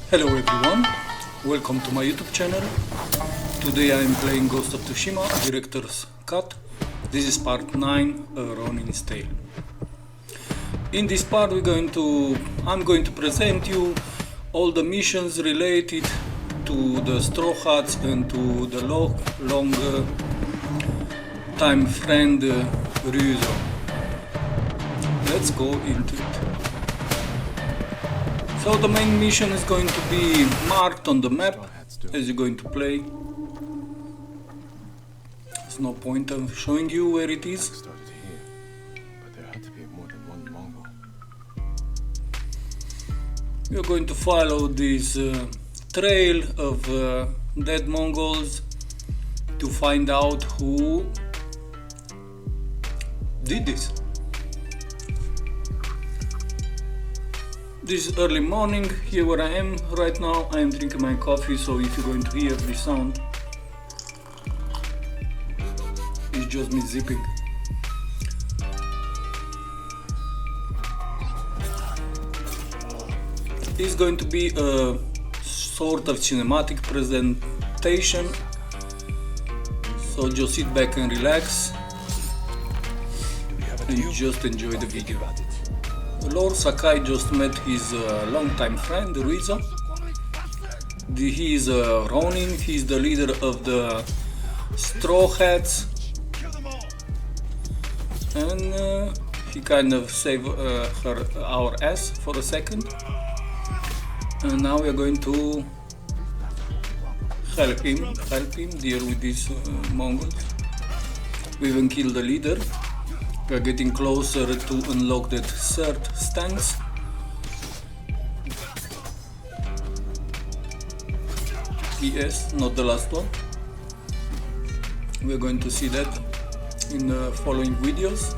Hello everyone, welcome to my YouTube channel. Today I am playing Ghost of Tsushima, Director's Cut. This is part 9, Ronin's Tale. In this part I'm going to present you all the missions related to the Straw Hats and to the long time friend RYUZO. Let's go into it. So the main mission is going to be marked on the map as you're going to play. There's no point of showing you where it is. Started here, but there had to be more than one Mongol. You're going to follow this trail of dead Mongols to find out who did this. This is early morning, here where I am right now. I am drinking my coffee, so if you're going to hear this sound, it's just me zipping. It's going to be a sort of cinematic presentation, so just sit back and relax and just enjoy the video. Lord Sakai just met his longtime friend RYUZO. He is a Ronin, he is the leader of the Straw Hats, and he kind of saved our ass for a second. And now we are going to help him deal with these Mongols. We even killed the leader. We are getting closer to unlock that third stance. Yes, not the last one. We are going to see that in the following videos.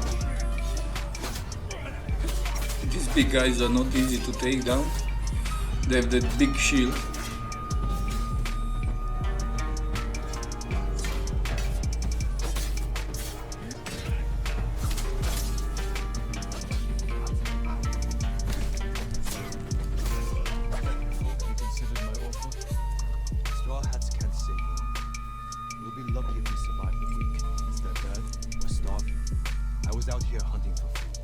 These big guys are not easy to take down. They have that big shield. Straw Hats can't save you. You'll be lucky if you survive the week. Is that bad? We're starving. I was out here hunting for food.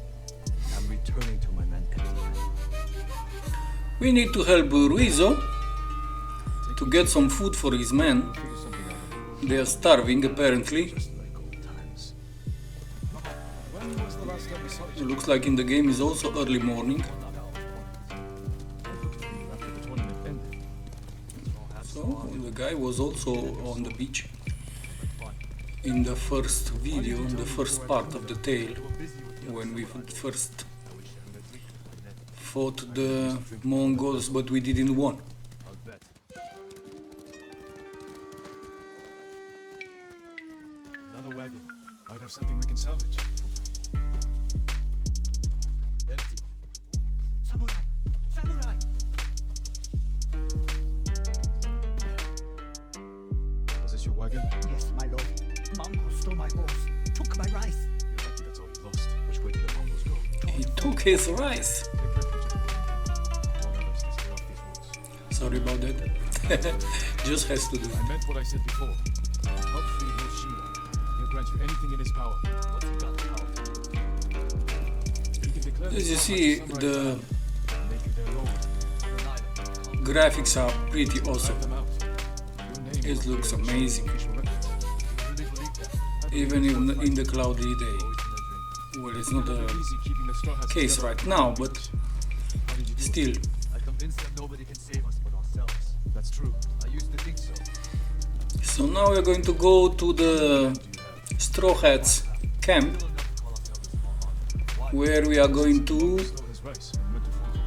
I'm returning to my men empty-handed. We need to help RYUZO to get some food for his men. They are starving apparently. It looks like in the game is also early morning. So the guy was also on the beach in the first video, in the first part of the tale, when we first fought the Mongols, but we didn't win. Another wagon. Might have something we can salvage. Empty. Samurai! Samurai! Was this your wagon? Yes, my lord. Mongols stole my horse, took my rice. You're lucky that's all you lost. Which way did the Mongols go? He took his rice. Sorry about that. Just has to do. I meant what I said before. Help free Hiroshima. He'll grant you anything in his power. What's he got power? He can declare As you see, the make you their own. graphics are pretty awesome. Them out. Your name It looks amazing, official records. You really believe that? even in the cloudy day. Well, it's not the Easy keeping the Straw Hats case together. right now, but How did you do it? still. I convinced them nobody can save us but ourselves. That's true. I used to think so. So now we're going to go to the Straw Hats camp, where we are going to Slow his rice. I meant to follow.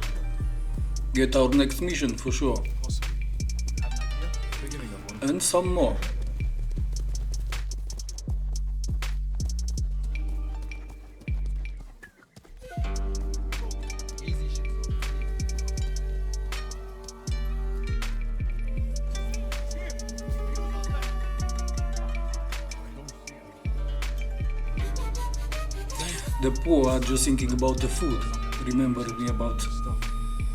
get our next mission for sure, Possibly. Have an idea? Beginning of one. and some more. Easy shit. The poor are just thinking about the food. Remember me about. Stuff.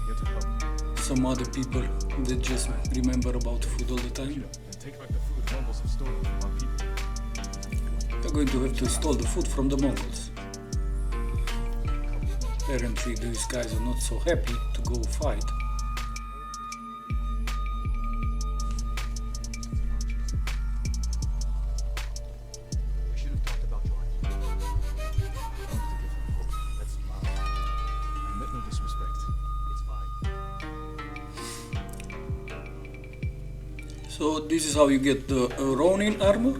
Here to help. So some other people that just remember about food all the time. And take back the food Mongols have stolen from our people. They're going to have to steal the food from the Mongols. Apparently these guys are not so happy to go fight. We should have talked about joining. I wanted to give him hope. That's mild. I meant no disrespect. It's fine. So this is how you get the Ronin armor.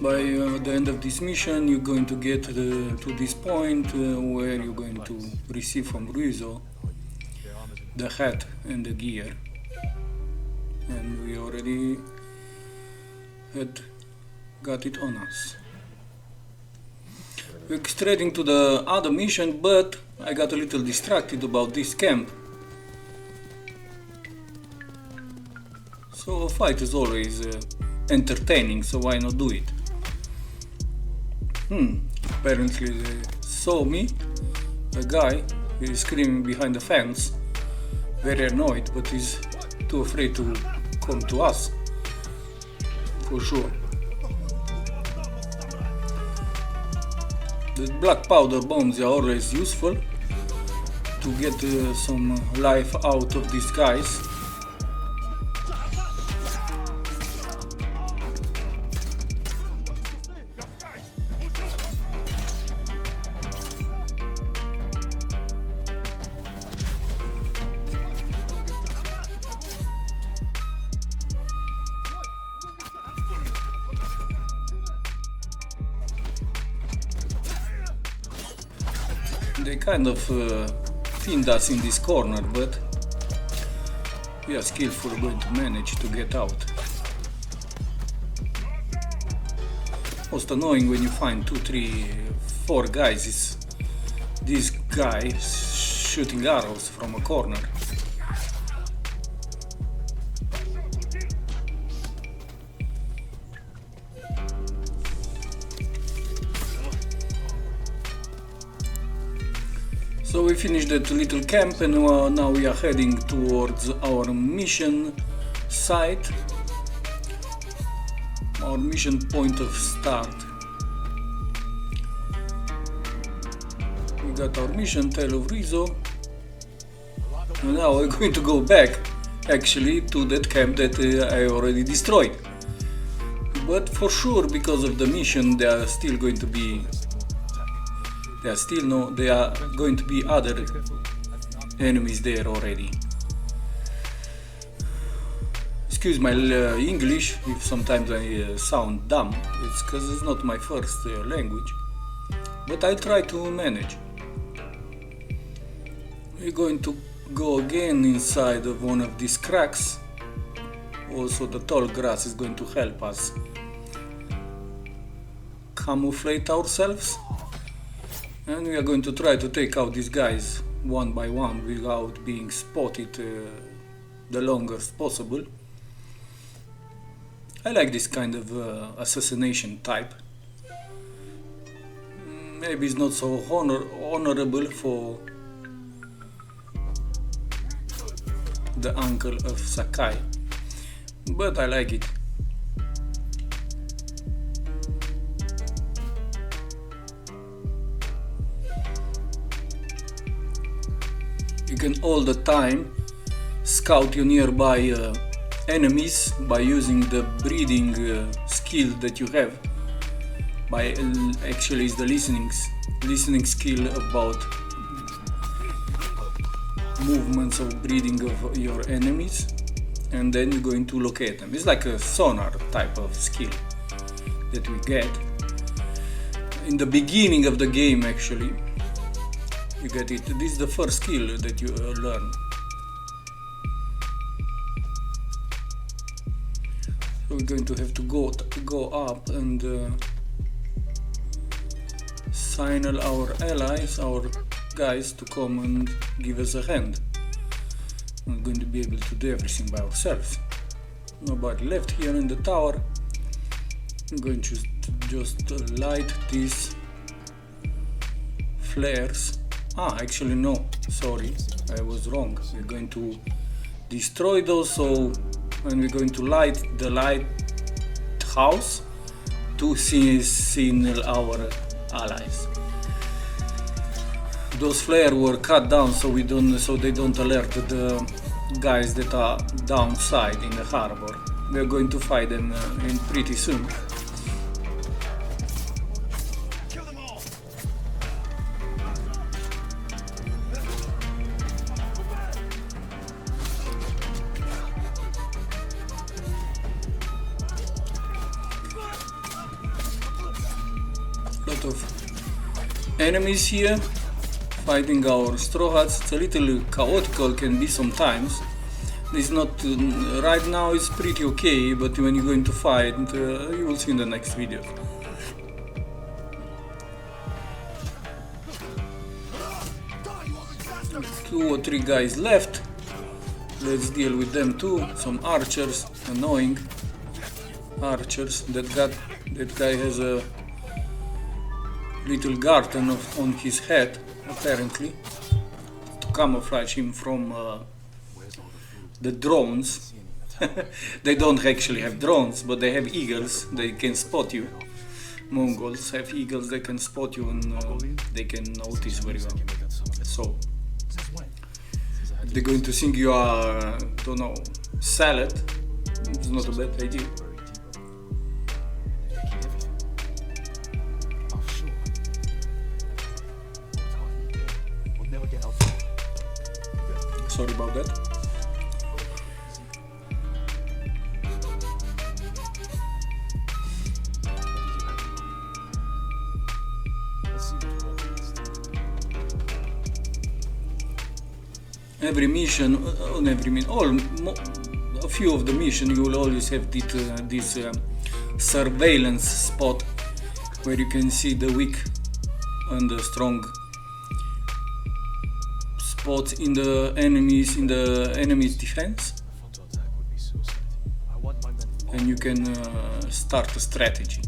By the end of this mission you're going to get to this point where you're going to receive from RYUZO the hat and the gear, and we already had got it on us. We're straight into the other mission, but I got a little distracted about this camp. So a fight is always entertaining, so why not do it? Apparently they saw me, a guy, he is screaming behind the fence, very annoyed, but he's too afraid to come to us, for sure. The black powder bombs are always useful to get some life out of these guys. They kind of pinned us in this corner, but we are skillful going to manage to get out. Most annoying when you find 2, 3, 4 guys is this guy shooting arrows from a corner. So we finished that little camp and now we are heading towards our mission site, our mission point of start. We got our mission, Tale of RYUZO, and now we're going to go back actually to that camp that I already destroyed. But for sure, because of the mission, there are still going to be there are going to be other enemies there already. Excuse my English if sometimes I sound dumb, it's because it's not my first language, but I try to manage. We're going to go again inside of one of these cracks. Also the tall grass is going to help us camouflage ourselves. And we are going to try to take out these guys one by one without being spotted the longest possible. I like this kind of assassination type. Maybe it's not so honorable for the uncle of Sakai, but I like it. You can all the time scout your nearby enemies by using the breeding skill that you have. Actually, it's the listening skill about movements of breeding of your enemies, and then you're going to locate them. It's like a sonar type of skill that we get in the beginning of the game. Actually, you get it. This is the first skill that you learn. So we're going to have to go up and signal our allies, our guys, to come and give us a hand. We're going to be able to do everything by ourselves. Nobody left here in the tower. I'm going to just light these flares. Actually no, sorry, I was wrong. We're going to destroy those, so when we're going to light the lighthouse to signal our allies. Those flares were cut down so they don't alert the guys that are downside in the harbor. We're going to fight them in pretty soon. Lot of enemies here fighting our Straw Hats. It's a little chaotic, can be sometimes. It's not right now, it's pretty okay, but when you're going to fight, you will see in the next video. Two or three guys left. Let's deal with them too. Some archers, annoying archers. That guy has a little garden on his head, apparently, to camouflage him from the drones. They don't actually have drones, but they have eagles. They can spot you. Mongols have eagles. They can spot you and they can notice very well. So they're going to think you are, don't know, salad. It's not a bad idea. Sorry about that. Every mission, a few of the mission, you will always have this surveillance spot where you can see the weak and the strong spots in the enemy's defense, and you can start a strategy.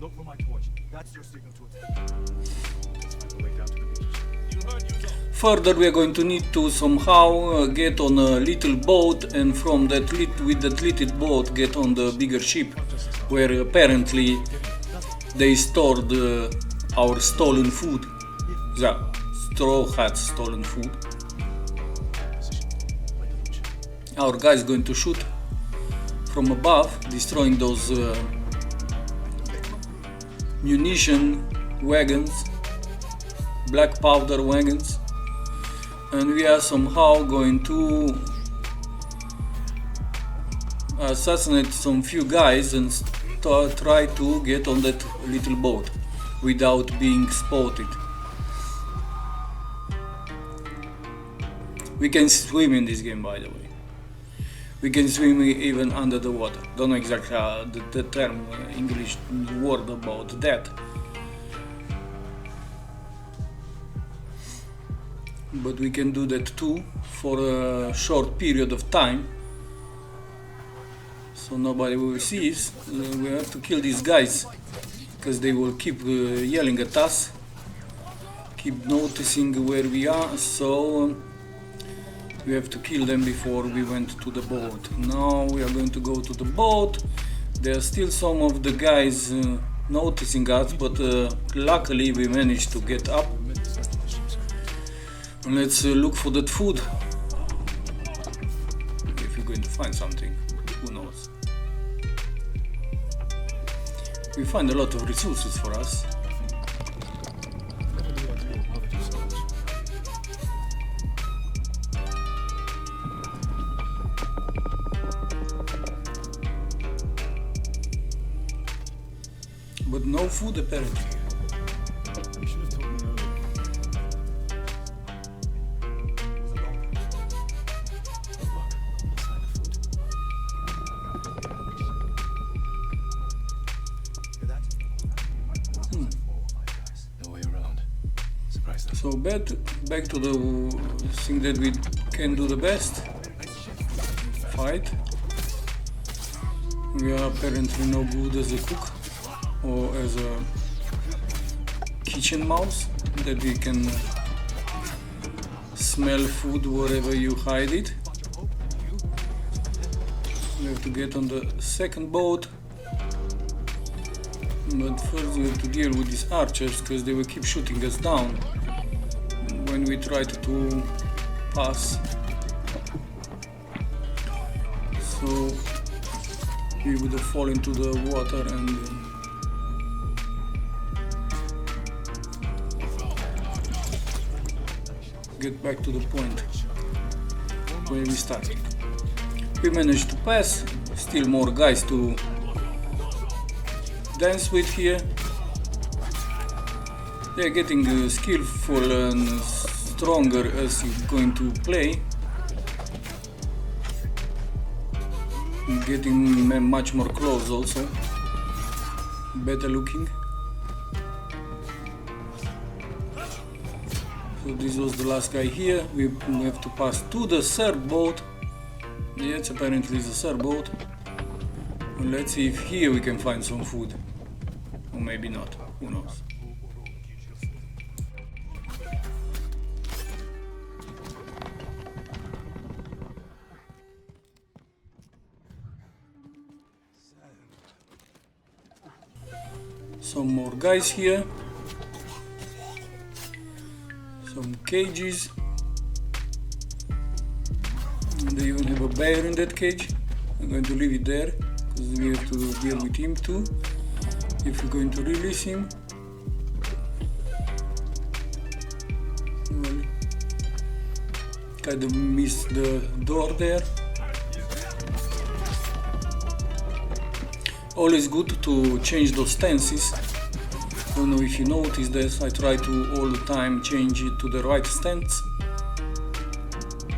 Look for my torch. That's your signal to attack. Find a way down to the beach. Further, we are going to need to somehow get on a little boat, and from that with that little boat get on the bigger ship, where apparently they stored our stolen food. The Straw Hats stolen food. Our guy is going to shoot from above, destroying those munition wagons, black powder wagons, and we are somehow going to assassinate some few guys and try to get on that little boat without being spotted. We can swim in this game, by the way. We can swim even under the water. Don't know exactly the term, English word about that. But we can do that too for a short period of time. So nobody will see us. We have to kill these guys because they will keep yelling at us, keep noticing where we are. So we have to kill them before we went to the boat. Now we are going to go to the boat. There are still some of the guys noticing us, but luckily we managed to get up. And let's look for that food. If you're going to find something, who knows. We find a lot of resources for us. But no food apparently. You should have told me earlier. Good luck. Let's find the food. Hear that? 4 or 5 guys. No way around. So back to the thing that we can do the best. Fight. We are apparently no good as a cook or as a kitchen mouse, that we can smell food wherever you hide it. We have to get on the second boat, but first we have to deal with these archers, because they will keep shooting us down when we try to pass. So we would have fallen into the water and get back to the point where we started. We managed to pass, still more guys to dance with here. They're getting skillful and stronger as you're going to play. Getting much more close also, better looking. So this was the last guy here. We have to pass to the third boat. Yeah, it's apparently the third boat. And let's see if here we can find some food. Or maybe not, who knows. Some more guys here. Some cages. And they even have a bear in that cage. I'm going to leave it there because we have to deal with him too. If we're going to release him. Well, kind of missed the door there. Always good to change those stances. I don't know if you noticed this, I try to all the time change it to the right stance.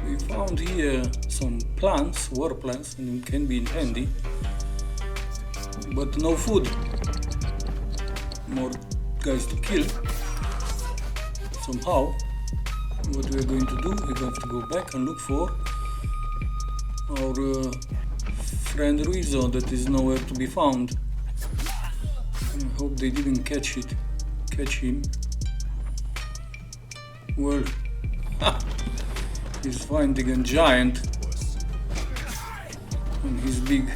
We found here some plants, war plants, and it can be handy. But no food. More guys to kill. Somehow. What we're going to do, we're going to go back and look for our friend RYUZO that is nowhere to be found. I hope they didn't catch him. Well, he's finding a giant and his big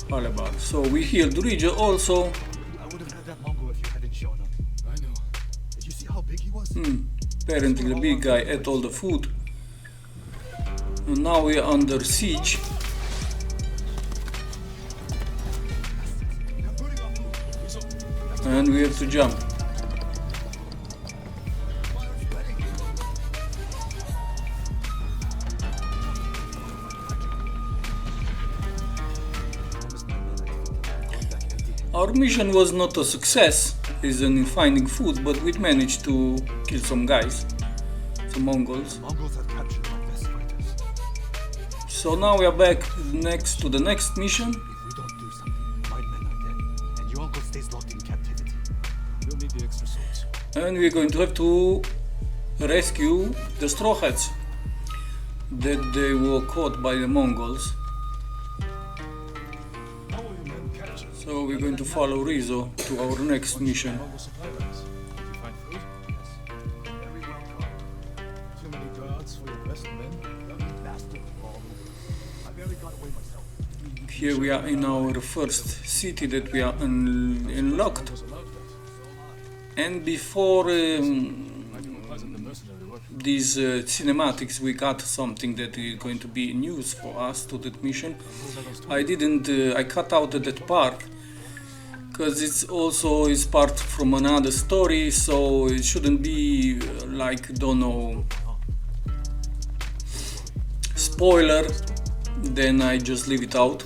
halberd. So we healed RYUZO also. I would have had that Mongol if you hadn't shown up. I know. Did you see how big he was? Apparently the big guy ate all the food. And now we are under siege. And we have to jump. Our mission was not a success, in finding food, but we managed to kill some guys, some Mongols. Mongols have captured my best fighters. So now we are back to the next mission. If we don't do something, my men are dead, and your uncle stays locked in captivity. We'll need the extra swords. And we're going to have to rescue the Straw Hats that they were caught by the Mongols. So we're going to follow RYUZO to our next mission. Did you find food? Yes. Very well done. Too many guards for your best men. Young bastard. I barely got away myself. Here we are in our first city that we are unlocked. And before these cinematics, we got something that is going to be news for us to that mission. I cut out that part because it's also is part from another story, so it shouldn't be like, don't know, spoiler. Then I just leave it out,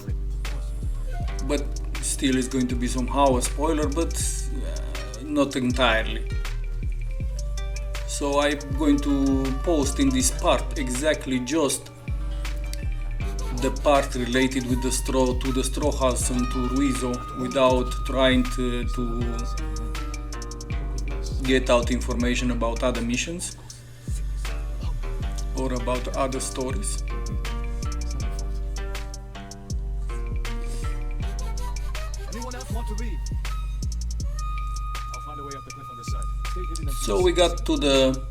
but still it's going to be somehow a spoiler, but not entirely. So I'm going to post in this part exactly just the part related with the Straw Hats and to RYUZO, without trying to get out information about other missions or about other stories. Anyone else want to read? I'll find a way up the cliff on this side. Stay hidden and So we got to the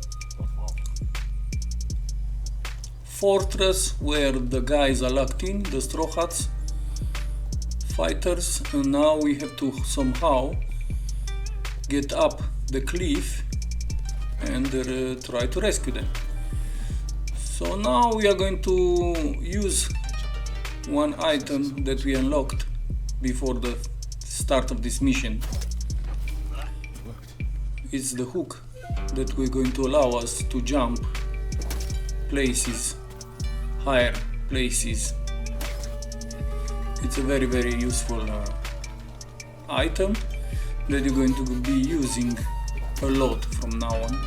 fortress where the guys are locked in, the Straw Hats fighters, and now we have to somehow get up the cliff and try to rescue them. So now we are going to use one item that we unlocked before the start of this mission. It's the hook that we're going to allow us to jump places, higher places. It's a very, very useful item that you're going to be using a lot from now on.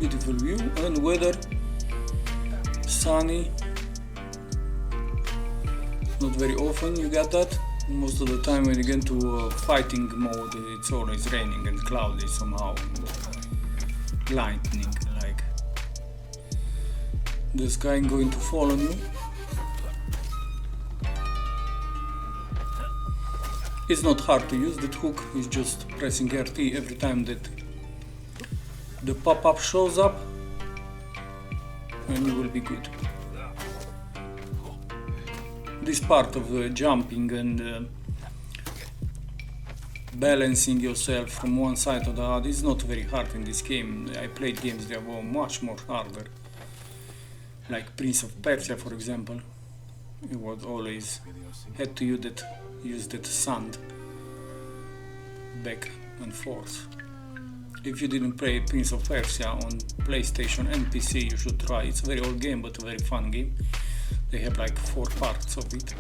Beautiful view and weather, sunny. Not very often you get that. Most of the time when you get into fighting mode, it's always raining and cloudy somehow. Lightning, like this guy going to fall on you. It's not hard to use that hook, it's just pressing RT every time that the pop-up shows up and you will be good. This part of jumping and balancing yourself from one side to the other is not very hard in this game. I played games that were much more harder, like Prince of Persia for example. It was always had to use that sand back and forth. If you didn't play Prince of Persia on PlayStation and PC, you should try. It's a very old game but a very fun game. They have like 4 parts of it.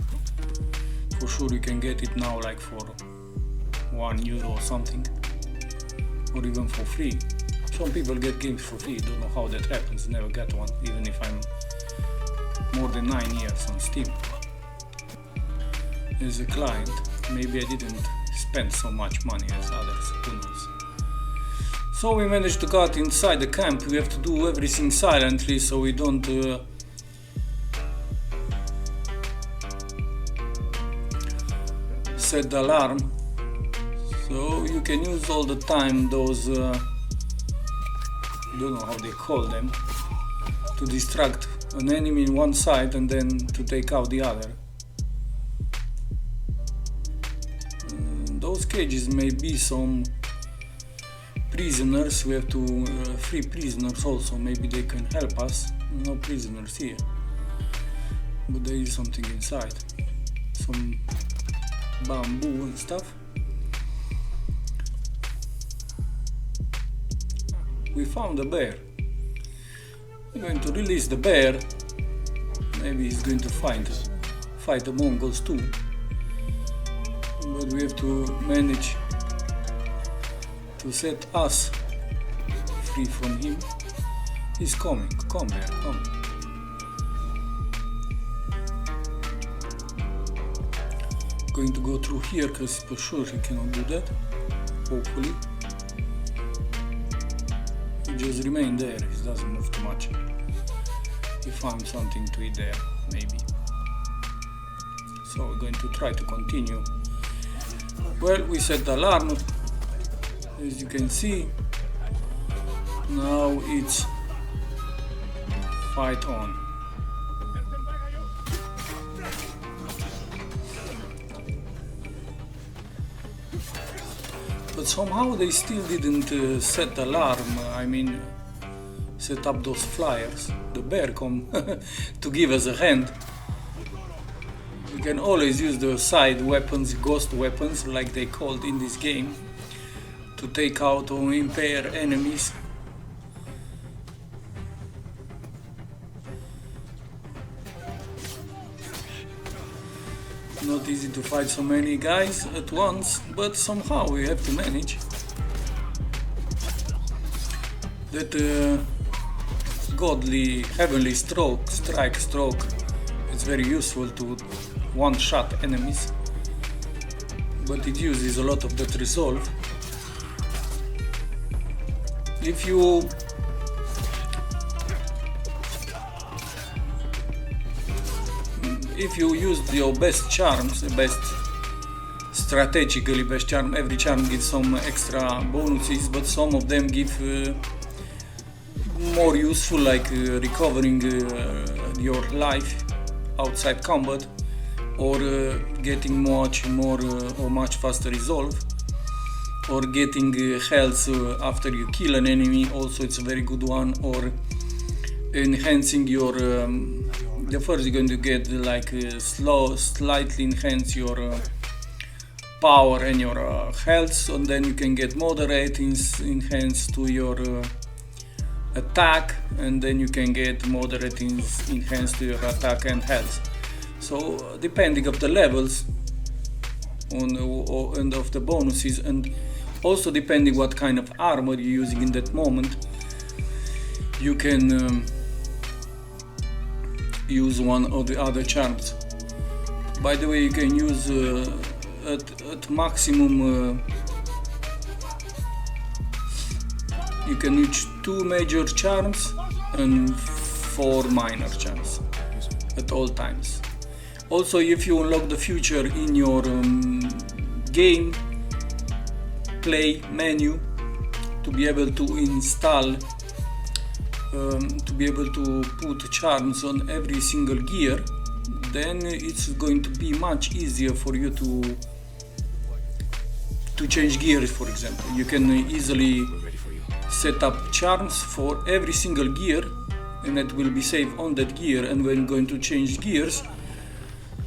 For sure you can get it now like for €1 or something, or even for free. Some people get games for free, don't know how that happens, never get one, even if I'm more than 9 years on Steam. As a client, maybe I didn't spend so much money as others, who knows. So we managed to get inside the camp. We have to do everything silently so we don't set the alarm. So you can use all the time those, don't know how they call them, to distract an enemy in one side and then to take out the other. Those cages may be some prisoners, we have to free prisoners also, maybe they can help us. No prisoners here, but there is something inside, some bamboo and stuff. We found a bear. We're going to release the bear. Maybe he's going to fight the Mongols too. But we have to manage to set us free from him. He's coming. Come bear, come. Going to go through here because for sure he cannot do that. Hopefully. Just remain there, it doesn't move too much. We found something to eat there, maybe. So we're going to try to continue. Well, we set the alarm, as you can see. Now it's fight on. But somehow they still didn't set the alarm, I mean set up those flyers. The bear come to give us a hand. We can always use the side weapons, ghost weapons like they called in this game, to take out or impair enemies. Not easy to fight so many guys at once, but somehow we have to manage. That godly heavenly strike, it's very useful to one-shot enemies, but it uses a lot of that resolve. If you use your best charms, best strategically best charm, every charm gives some extra bonuses, but some of them give more useful, like recovering your life outside combat, or getting much more or much faster resolve, or getting health after you kill an enemy. Also, it's a very good one. Or enhancing your the first you're going to get like slightly enhance your power and your health, and then you can get moderate enhance to your attack, and then you can get moderate enhance to your attack and health. So depending of the levels and of the bonuses, and also depending what kind of armor you're using in that moment, you can use one or the other charms. By the way, you can use at maximum you can use 2 major charms and 4 minor charms at all times. Also, if you unlock the future in your game play menu, to be able to install to be able to put charms on every single gear, then it's going to be much easier for you to change gears. For example, you can easily set up charms for every single gear, and that will be saved on that gear, and when you're going to change gears,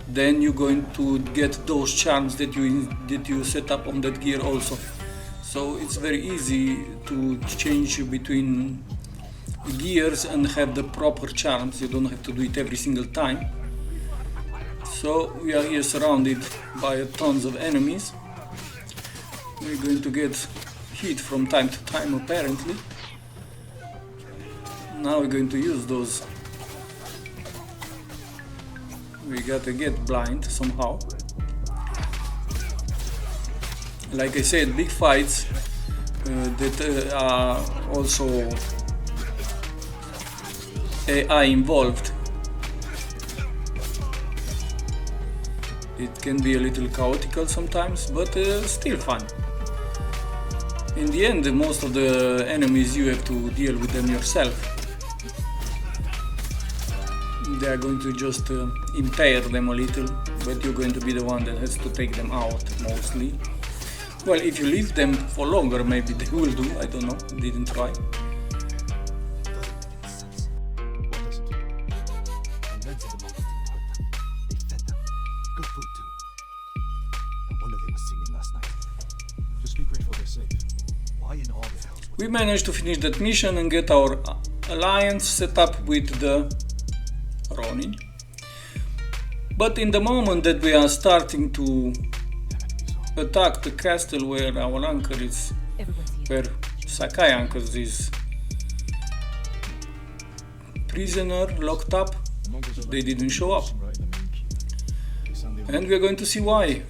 then you're going to get those charms that you set up on that gear also. So it's very easy to change between gears and have the proper charms. You don't have to do it every single time. So we are here surrounded by tons of enemies. We're going to get hit from time to time, apparently. Now we're going to use those. We gotta get blind somehow. Like I said, big fights that are also AI involved. It can be a little chaotical sometimes, but still fun. In the end, most of the enemies you have to deal with them yourself. They are going to just impair them a little, but you're going to be the one that has to take them out mostly. Well, if you leave them for longer, maybe they will do, I don't know, didn't try. We managed to finish that mission and get our alliance set up with the Ronin. But in the moment that we are starting to attack the castle where our anchor is, where Sakai anchors is prisoner, locked up, they didn't show up. And we are going to see why.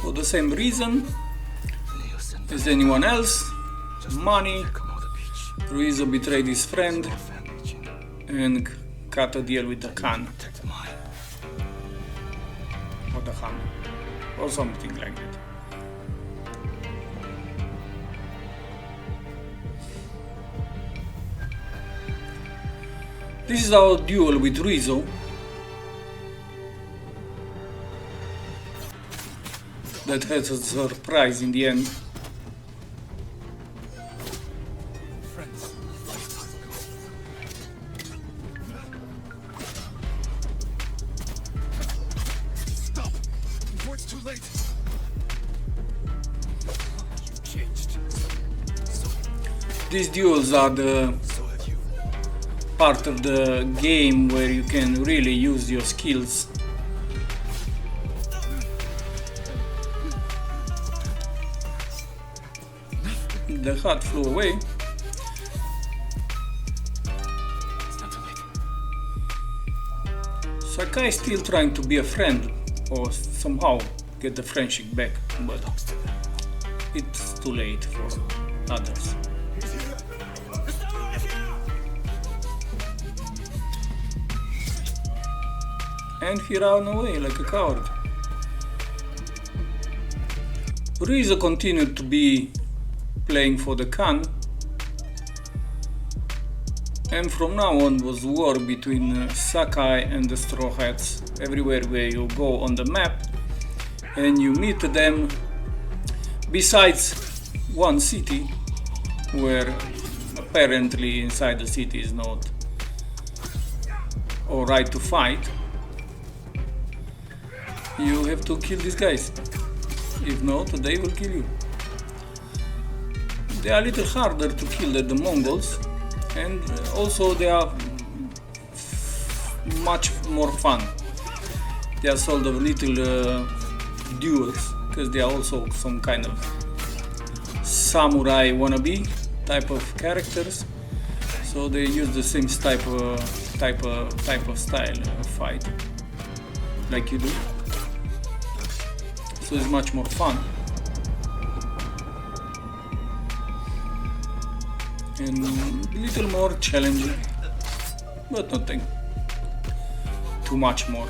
For the same reason as anyone else, money, RYUZO betrayed his friend and cut a deal with the Khan. Or the Khan, or something like that. This is our duel with RYUZO. that has a surprise in the end. Friends, lifetime ago. Stop! Before it's too late! You changed. These duels are the So have you. part of the game where you can really use your skills. The hat flew away. It's not too late. Sakai is still trying to be a friend or somehow get the friendship back, but it's too late for others. And he ran away like a coward. RYUZO continued to be playing for the Khan, and from now on was war between Sakai and the Straw Hats everywhere where you go on the map and you meet them, besides one city where apparently inside the city is not alright to fight. You have to kill these guys, if not they will kill you. They are a little harder to kill than the Mongols, and also they are much more fun. They are sort of little duels, because they are also some kind of samurai wannabe type of characters, so they use the same type of style of fight like you do, so it's much more fun. And a little more challenging, but nothing too much more.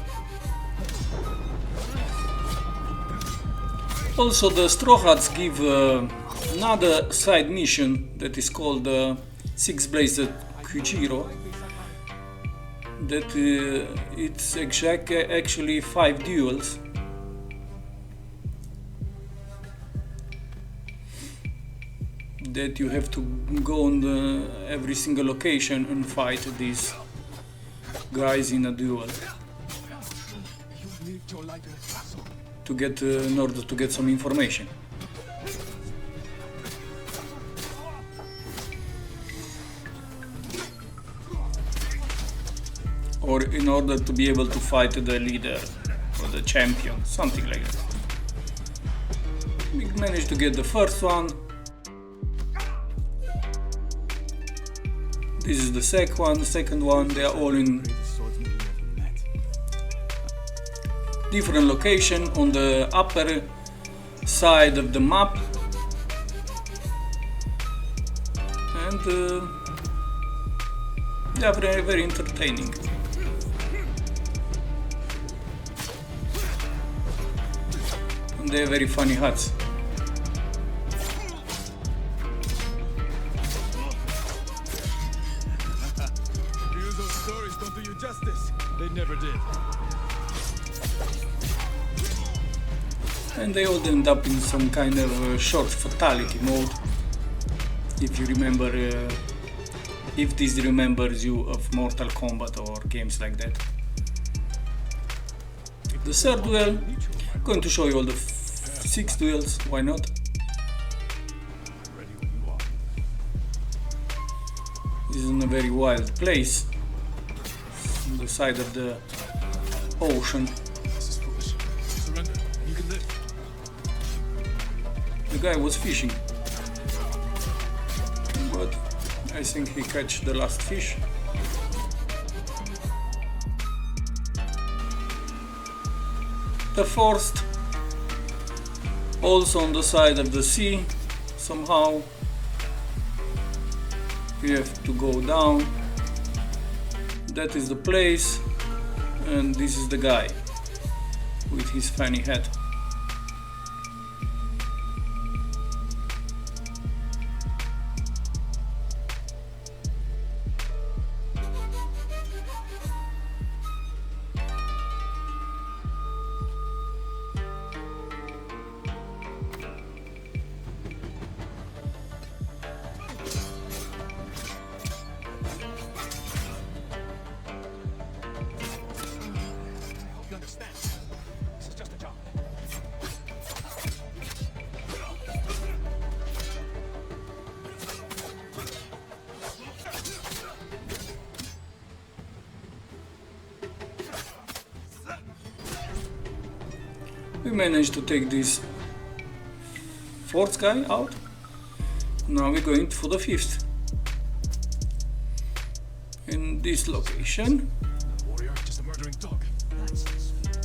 Also, the Straw Hats give another side mission that is called Blades of Kojiro. That it's actually 5 duels. That you have to go on every single location and fight these guys in a duel to get in order to get some information. Or in order to be able to fight the leader or the champion, something like that. We managed to get the first one. This is the second one, they are all in different location on the upper side of the map, and they are very, very entertaining. And they are very funny hats. They never did. And they all end up in some kind of short fatality mode. If you remember, if this remembers you of Mortal Kombat or games like that. The third duel, I'm going to show you all the 6 duels, why not? This is in a very wild place, on the side of the ocean. This is foolish. Surrender. You can live. The guy was fishing, but I think he catch the last fish. The fourth, also on the side of the sea, somehow we have to go down. That is the place, and this is the guy with his funny hat. We managed to take this fourth guy out. Now we're going for the fifth. In this location. Warrior, just a murdering dog. That's sweet.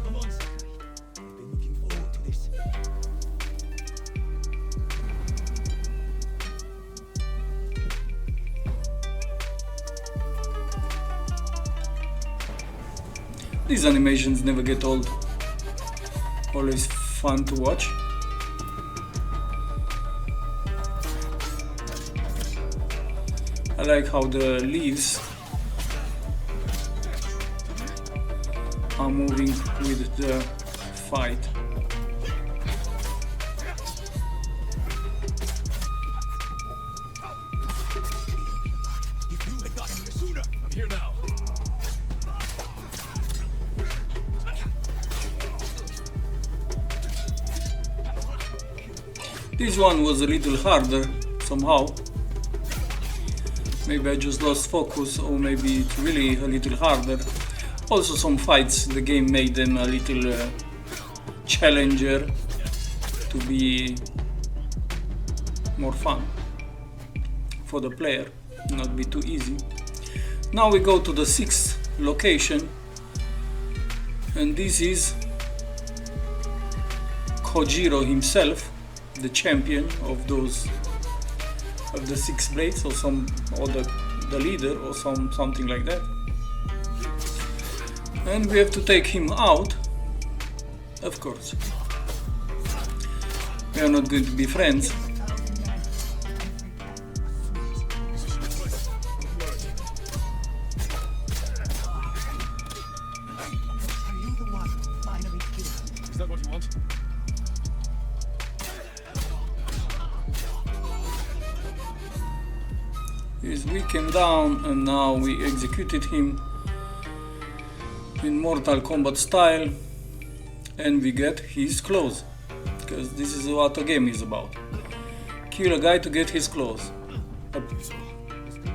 Come on, Sakai. I've been looking forward to this. These animations never get old. Always fun to watch. I like how the leaves are moving with the fight. If you had gotten here sooner, I'm here now. This one was a little harder somehow. Maybe I just lost focus, or maybe it's really a little harder. Also some fights, the game made them a little challenger to be more fun for the player, not be too easy. Now we go to the sixth location, and this is Kojiro himself, the champion of the six blades, or the leader, or something like that. And we have to take him out, of course. We are not going to be friends. Are you the one who finally killed him? Is that what you want? He's weakened down, and now we executed him in Mortal Kombat style, and we get his clothes, because this is what a game is about. Kill a guy to get his clothes.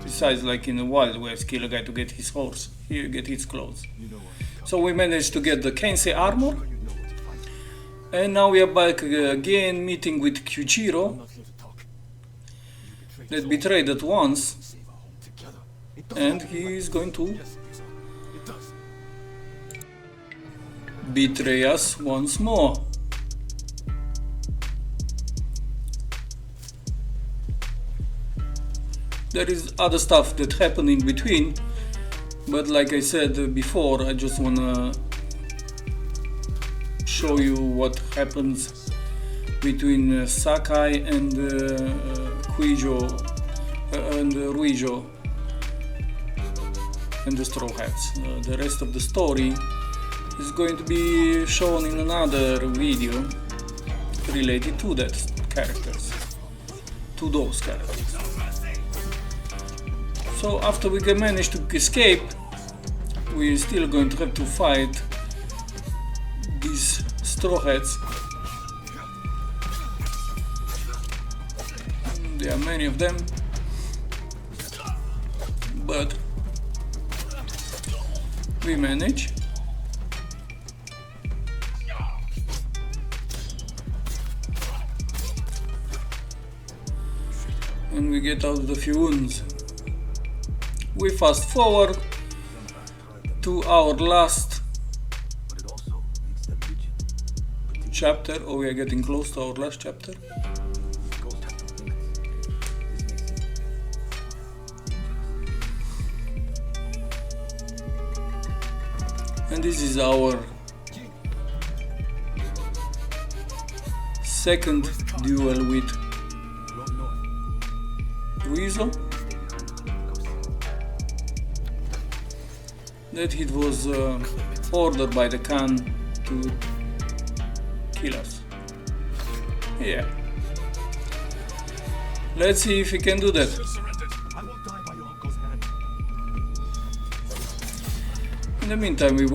Besides, like in the Wild West, kill a guy to get his horse. Here you get his clothes. So we managed to get the Kensei armor, and now we are back again, meeting with Kojiro, that betrayed us once, and he is going to betray us once more. There is other stuff that happened in between, but like I said before, I just wanna show you what happens between Sakai and RYUZO and the Straw Hats. The rest of the story is going to be shown in another video related to that characters, to those characters. So after we can manage to escape, we're still going to have to fight these Straw Hats. There are many of them, but we manage. And we get out the few wounds. We fast forward to our last chapter, or we are getting close to our last chapter. And this is our second duel with RYUZO. That it was ordered by the Khan to kill us. Yeah. Let's see if he can do that. I won't die by your uncle's hand. In the meantime, we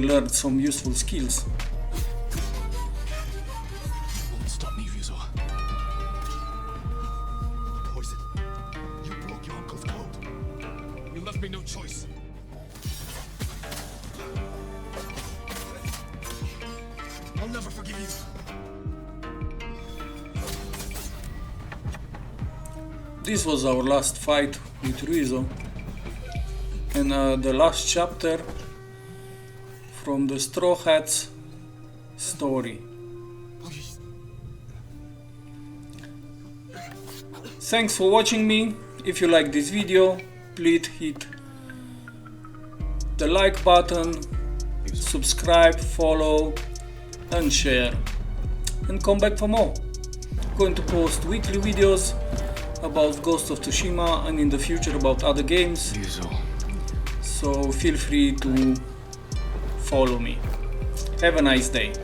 learned some useful skills. Won't stop me, RYUZO. Poison. You broke your uncle's code. You left me no choice. I'll this was our last fight with RYUZO, and the last chapter from the Straw Hats story. Thanks for watching me. If you like this video, please hit the like button, subscribe, follow and share, and come back for more. I'm going to post weekly videos about Ghost of Tsushima and in the future about other games, so feel free to follow me. Have a nice day.